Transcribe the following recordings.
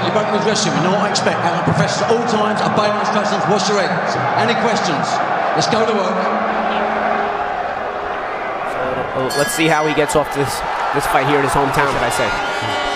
you both in the dressing room. You know what I expect. And I profess at all times, obey my instructions, wash your hands. Any questions? Let's go to work. So let's see how he gets off this fight here in his hometown, as I say.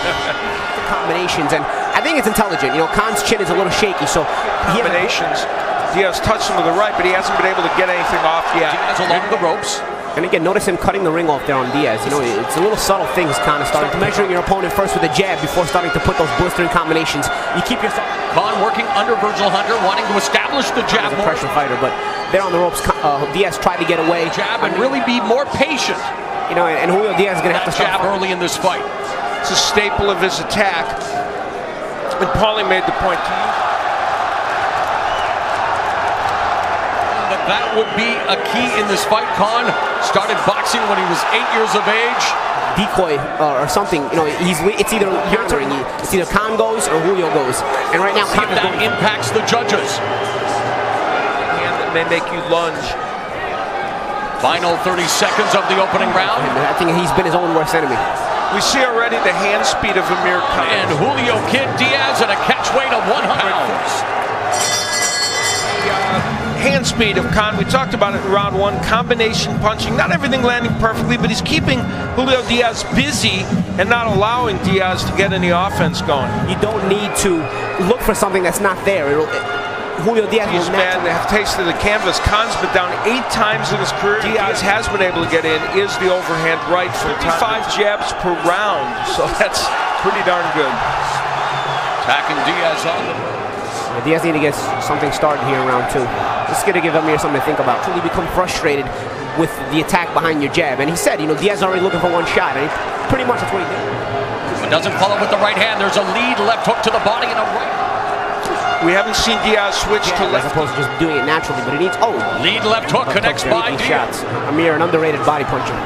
The combinations, and I think it's intelligent. You know, Khan's chin is a little shaky, so combinations. Diaz touched him with the right, but he hasn't been able to get anything off yet. Diaz along the ropes. And again, notice him cutting the ring off there on Diaz. You know, it's a little subtle things, kind of starting to measuring your opponent first with a jab before starting to put those blistering combinations. You keep yourself. Khan working under Virgil Hunter, wanting to establish the jab. He's a pressure fighter, but there on the ropes, Diaz tried to get away. Jab and really be more patient. You know, and Julio Diaz is going to have to jab early in this fight. It's a staple of his attack. And Paulie made the point to you. That would be a key in this fight. Khan started boxing when he was 8 years of age. Decoy or something, you know, it's either your turn. It's either Khan goes or Julio goes. And right now, Khan that impacts the judges. And that may make you lunge. Final 30 seconds of the opening round. I think he's been his own worst enemy. We see already the hand speed of Amir Khan. And Julio Kidd Diaz at a catch weight of 100 pounds. Hand speed of Khan, we talked about it in round one, combination punching, not everything landing perfectly, but he's keeping Julio Diaz busy and not allowing Diaz to get any offense going. You don't need to look for something that's not there. Julio Diaz These men have tasted the canvas. Khan's been down 8 times in his career. Diaz has been able to get in, is the overhand right for 55 jabs per round, so that's pretty darn good. Attacking Diaz on the Diaz need to get something started here in round 2. This is going to give Amir something to think about. Truly become frustrated with the attack behind your jab. And he said, you know, Diaz is already looking for one shot. And pretty much that's what he did. But doesn't follow with the right hand. There's a lead left hook to the body and a right. We haven't seen Diaz switch to left. As opposed to just doing it naturally. But it needs, lead left hook connects by Diaz. Amir, an underrated body puncher.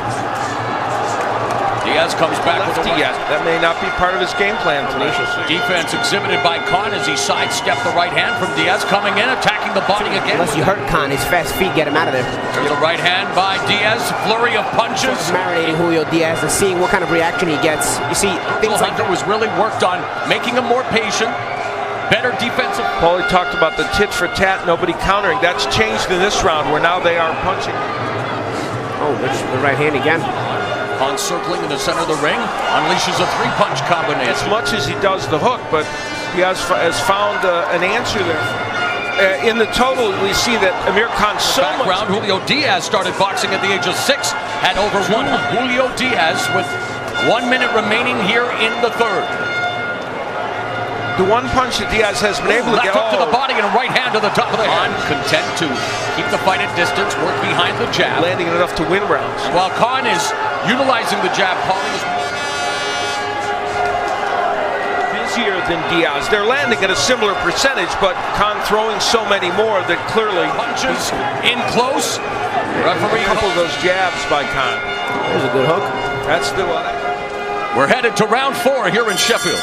Diaz comes back with a Diaz. That may not be part of his game plan tonight. Defense exhibited by Khan as he sidestepped the right hand from Diaz, coming in, attacking the body again. Unless you hurt Khan, his fast feet get him out of there. The right hand by Diaz, flurry of punches. Marinating Julio Diaz and seeing what kind of reaction he gets. You see, things like Hunter was really worked on, making him more patient, better defensive. Paulie talked about the tit for tat, nobody countering. That's changed in this round where now they are punching. Oh, there's the right hand again. Khan circling in the center of the ring, unleashes a 3-punch combination. As much as he does the hook, but he has found an answer there. In the total, we see that Amir Khan background, Julio Diaz started boxing at the age of 6, had over 1. Julio Diaz with 1 minute remaining here in the third. The one punch that Diaz has been able to get to the body and a right hand to the top of the head. Content to keep the fight at distance, work behind the jab. Landing enough to win rounds. And while Khan is utilizing the jab, Paulie is busier than Diaz. They're landing at a similar percentage, but Khan throwing so many more that clearly punches in close. Referee, a couple of those jabs by Khan. There's a good hook. That's the one. We're headed to round 4 here in Sheffield.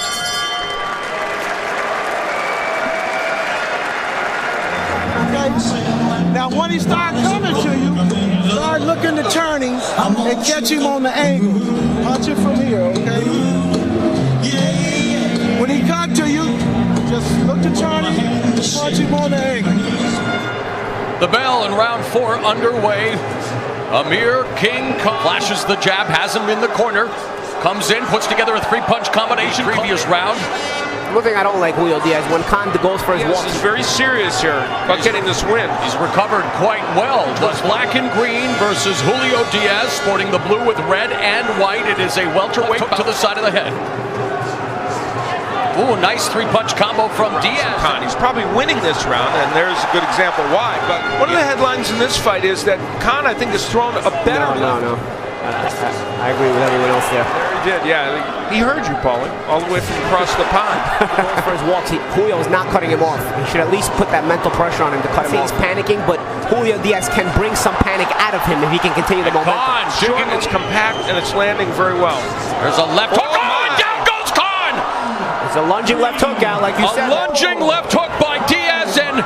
Now when he starts coming to you, start looking to turning and catch him on the angle. Punch it from here, okay? When he come to you, just look to turning and punch him on the angle. The bell in round 4 underway. Amir King Khan flashes the jab, has him in the corner, comes in, puts together a 3-punch combination. Previous round. One thing I don't like Julio Diaz, when Khan goes for his walk. He's very serious here about getting this win. He's recovered quite well. The black and green versus Julio Diaz, sporting the blue with red and white. It is a welterweight to the side of the head. Ooh, nice 3-punch combo from Diaz. Khan, he's probably winning this round, and there's a good example why. But one of the headlines in this fight is that Khan, I think, has thrown a better... No. I agree with everyone else there. He did, yeah. He heard you, Paulie, all the way from across the pond. For his walks, Julio is not cutting him off. He should at least put that mental pressure on him to cut him off. He's panicking, but Julio Diaz can bring some panic out of him if he can continue the momentum. Khan, short, it's compact, and it's landing very well. There's a left hook. Down goes Khan! It's a lunging left hook out, like you said. A lunging left hook by Diaz, and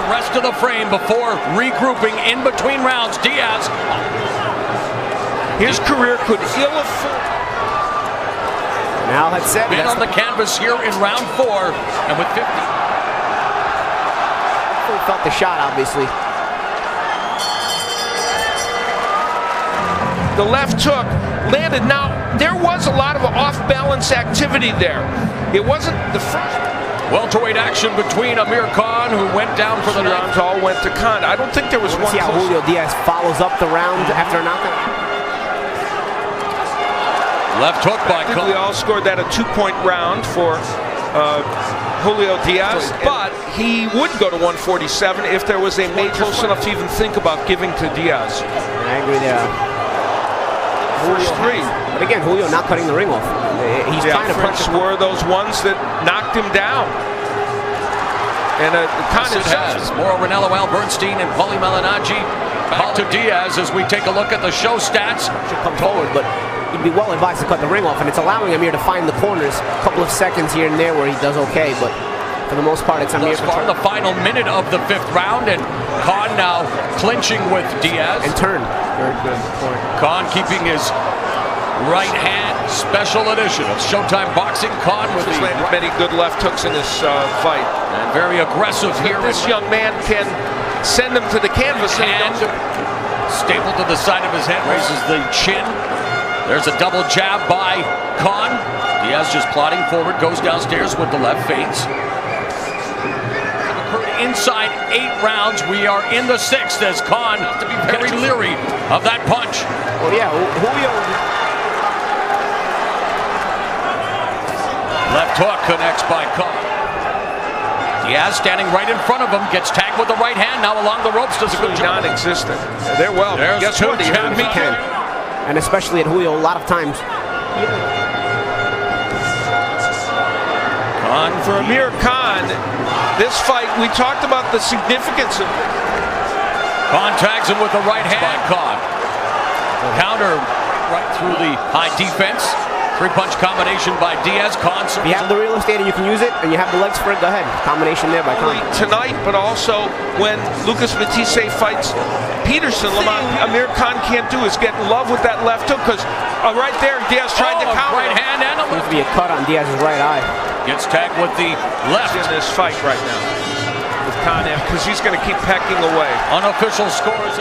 rest of the frame before regrouping in between rounds. Diaz His career could ill afford. Now that's 7. Been on the canvas here in round 4, and with 50. Felt the shot, obviously. The left hook landed. Now, there was a lot of off-balance activity there. It wasn't the first. Welterweight action between Amir Khan, who went down for the rounds all went to Khan. I don't think there was one. See how Julio Diaz follows up the round after a knockout. Left hook by Khan. We all scored that a 2-point round for Julio Diaz, but he would go to 147 if there was a major close enough to even think about giving to Diaz. I agree there. First 3. But again, Julio not cutting the ring off. He's trying to French were those ones that knocked him down. And Khan has Mauro Ranallo, Al Bernstein, and Paulie Malignaggi. Back to Diaz as we take a look at the show stats. Should come forward, but he'd be well advised to cut the ring off, and it's allowing Amir to find the corners. A couple of seconds here and there where he does okay, but for the most part, it's Amir. Thus far, the final minute of the 5th round, and Khan now clinching with Diaz. And turn. Very good point. Khan keeping his right hand. Special edition of Showtime Boxing. Khan with the many good left hooks in this fight. And very aggressive here. This young man can send him to the canvas. Hand stapled to the side of his head, raises the chin. There's a double jab by Khan. Diaz just plodding forward, goes downstairs with the left feints. Inside 8 rounds, we are in the 6th as Khan to be very leery of that punch. Well, yeah, Julio. Left hook connects by Khan. Diaz standing right in front of him, gets tagged with the right hand. Now along the ropes does a good job. Non-existent. They're well. There's guess what? He can. And especially at Julio, a lot of times. Khan for Amir Khan. This fight, we talked about the significance of. Khan tags him with the right hand. Khan counter right through the high defense. 3-punch combination by Diaz. Khan. If you have the real estate and you can use it, and you have the legs for it, go ahead. Combination there by Khan. Tonight, but also when Lucas Matisse fights Peterson, Amir Khan can't do is get in love with that left hook, because right there, Diaz tried to counter. Right hand and a Seems to be a cut on Diaz's right eye. Gets tagged with the left. In this fight right now with Khan, because he's going to keep pecking away. Unofficial scores,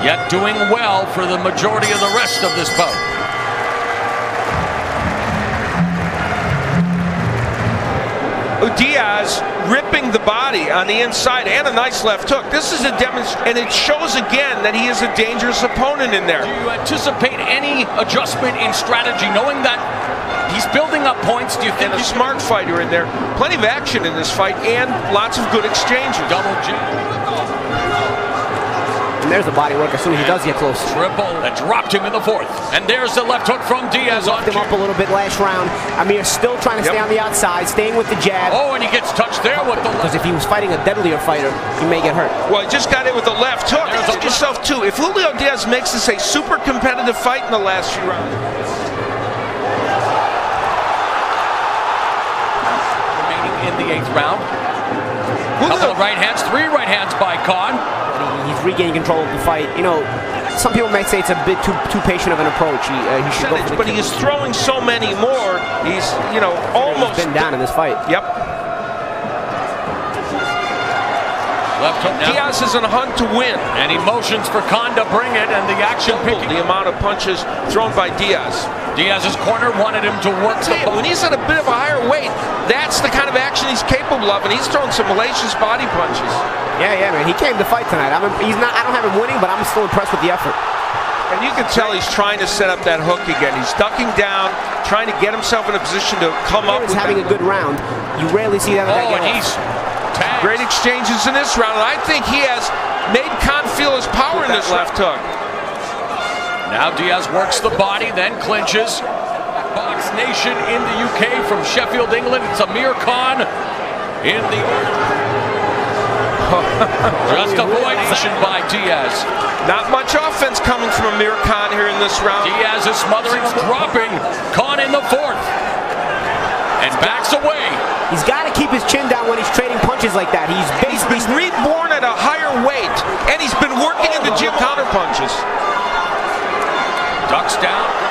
yet doing well for the majority of the rest of this bout. Diaz ripping the body on the inside and a nice left hook. This is a demonstration, and it shows again that he is a dangerous opponent in there. Do you anticipate any adjustment in strategy, knowing that he's building up points? Do you think a smart fighter in there? Plenty of action in this fight and lots of good exchanges. Double jab. And there's the body work as soon as he does get close. Triple that dropped him in the 4th. And there's the left hook from Diaz. Locked him up a little bit last round. Amir still trying to stay on the outside, staying with the jab. Oh, and he gets touched there with the left. Because if he was fighting a deadlier fighter, he may get hurt. Well, he just got in with the left hook. Ask yourself, too, if Julio Diaz makes this a super competitive fight in the last few rounds. Remaining in the 8th round. Couple of right hands, 3 right hands by Khan. He's regaining control of the fight. You know, some people might say it's a bit too patient of an approach. He should go for the but he is throwing so many more. He's, you know, almost been down in this fight. Yep. Left hook now. Diaz is in a hunt to win. And he motions for Khan to bring it, and the action picking. The amount of punches thrown by Diaz. Diaz's corner wanted him to work the ball. When he's at a bit of a higher weight, that's the kind of action he's capable of, and he's throwing some hellacious body punches. Yeah, man. He came to fight tonight. I don't have him winning, but I'm still impressed with the effort. And you can tell he's trying to set up that hook again. He's ducking down, trying to get himself in a position to come up with having a good round. You rarely see that. Oh, and he's tagged. Great exchanges in this round, and I think he has made Khan feel his power in this left hook. Now Diaz works the body, then clinches. Box Nation in the UK from Sheffield, England. It's Amir Khan in the just avoidation by Diaz. Not much offense coming from Amir Khan here in this round. Diaz is smothering, dropping Khan in the 4th. And backs away. He's got to keep his chin down when he's trading punches like that. He's reborn at a higher weight, and he's been working in the gym counter punches. Ducks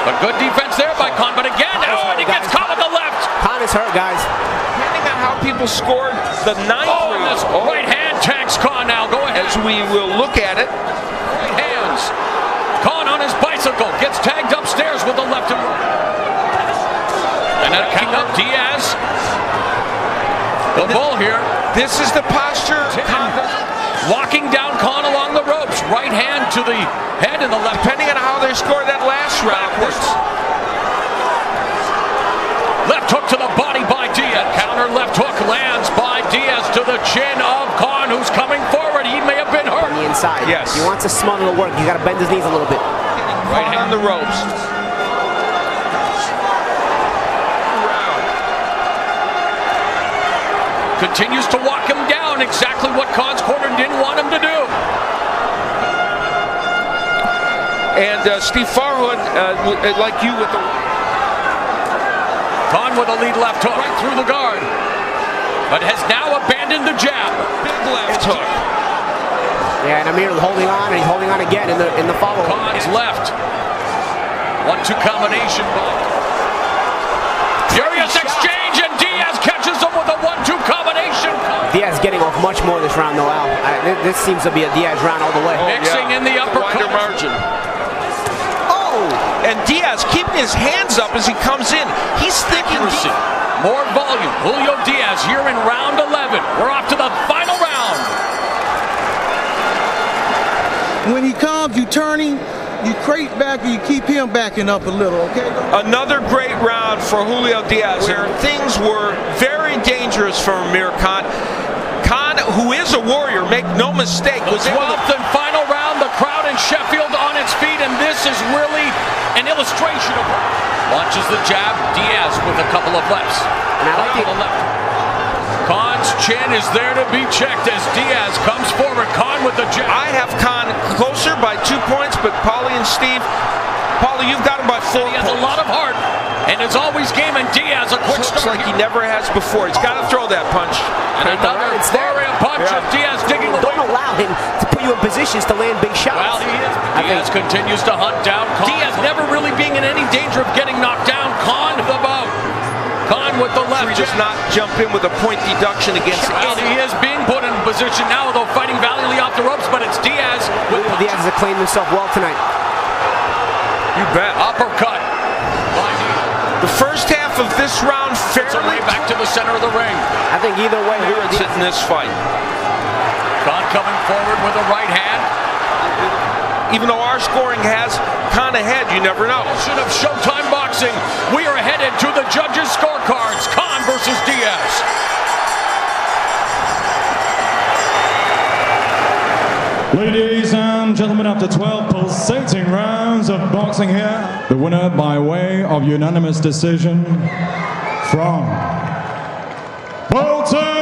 But good defense there by Khan. But again, and he gets caught with the left. Khan is hurt, guys. Depending on how people scored the ninth round. This right hand tags Khan now. Go ahead. As we will look at it. Right hands. Khan on his bicycle gets tagged upstairs with the left and right. And then kicking up Diaz. The bull here. This is the posture. Walking down Khan along the ropes. Right hand to the head and the left. Depending on how they scored that last round. Left hook to the body by Diaz. Counter left hook lands by Diaz to the chin of Khan, who's coming forward. He may have been hurt. On the inside. Yes. He wants to smother the work. You got to bend his knees a little bit. Right on the ropes. Continues to walk him down. Exactly what Khan's corner didn't want him to do. And Steve Farhood, like you with the... Khan with a lead left hook right through the guard. But has now abandoned the jab. Big left hook. Yeah, and Amir holding on, and he's holding on again in the follow. Khan's left. 1-2 combination. Furious exchange, and Diaz catches him with a 1-2 combination. Diaz getting off much more this round, though, Al. This seems to be a Diaz round all the way. Mixing in the uppercut. Wider margin. And Diaz keeping his hands up as he comes in. He's thinking more volume. Julio Diaz here in round 11. We're off to the final round. When he comes, you turn him, you crate back, and you keep him backing up a little, okay? Another great round for Julio Diaz, where things were very dangerous for Amir Khan. Khan, who is a warrior, make no mistake, The 12th and final round, the crowd in Sheffield on its feet, and this is really an illustration of it. Launches the jab, Diaz with a couple of lefts. And I like the left. Khan's chin is there to be checked as Diaz comes forward. Khan with the jab. I have Khan closer by 2 points, but Paulie and Steve, Paulie, you've got him by 4 He has a lot of heart, and is always game, and Diaz a quick Looks start. like he never has before. He's got to throw that punch. And another flurry of punch of Diaz digging away. Don't allow him to put you in positions to land big shots. Well, Diaz continues to hunt down Khan. Diaz never really being in any danger of getting knocked down. Khan the bout. Khan with the left. He does not jump in with a point deduction against He is being put in position now, though fighting valiantly off the ropes, but it's Diaz. Diaz has claimed himself well tonight. You bet. Uppercut. The first half of this round fairly back to the center of the ring. I think either way, merits it in this fight. Khan coming forward with a right hand. Even though our scoring has Khan ahead, you never know. Should have Showtime Boxing. We are headed to the judges' scorecards. Khan versus Diaz. Ladies and gentlemen, after 12 pulsating rounds of boxing here, the winner by way of unanimous decision from welterweight.